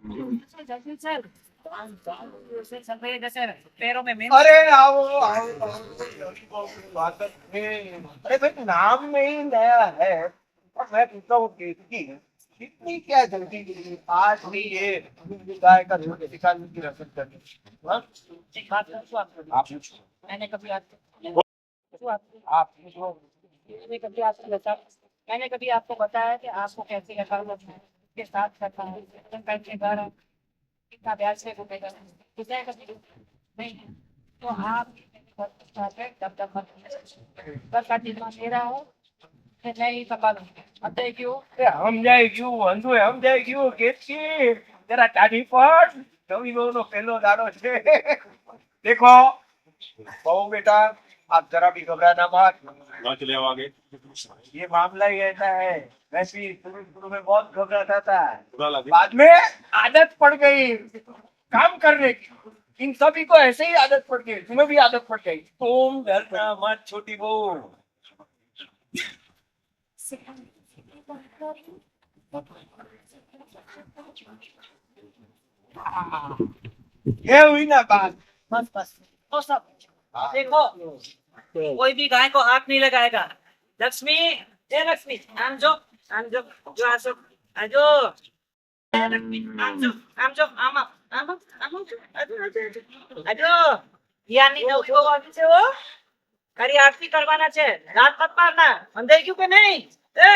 जल्दी चल। चल मेरे जैसे पैरों में मेहंदी। अरे आओ आओ आओ, स्वागत है। अरे भाई नाम में ही नया है। और मैं पूछता हूँ किसकी इतनी क्या जल्दी आज भी ये गाय का दूध निकालने की रसद करनी। हाँ? एक बात पूछूं आपसे? आप पूछो। मैंने कभी पूछूं आपसे? आप पूछो। मैंने कभी आपको मैंने कभी आपको बताया कि आपको कैसे अकाउंट रखना है, किसके साथ रखना है, कितने पैसे घर है, कितना ब्याज से घूमेगा, कितना कभी नहीं। तो आप घर के साथ है, दब मत कीजिए। घर का जिम्मा मेरा है, मैं ही संभालूंगी। अब देखियो। अरे हम जाए क्यों अंधु हम जाए क्यों केतकी जरा टाઢી પડ નવી બહુનો પહેલો દાડો છે देखो बहू बेटा आप जरा भी घबराना मत ना चले आओ आगे। ये मामला ही ऐसा है मैं भी शुरू में बहुत घबराता था बुरा लगे। बाद में आदत पड़ गई काम करने की इन सभी को ऐसे ही आदत पड़ गई तुम्हें भी आदत पड़ गई तुम डरना मत छोटी बहू ये हुई ना बात बस बस तो सब देखो, कोई भी गाय को हाथ नहीं लगाएगा। लक्ष्मी, ए लक्ष्मी, आम जो आजो ए लक्ष्मी, आजो યાની નવી બહુ આવી છે હો. તારી આરતી કરવાના છે, રાત મત પાડના. સમજાઈ ગયું કે નહીં? એ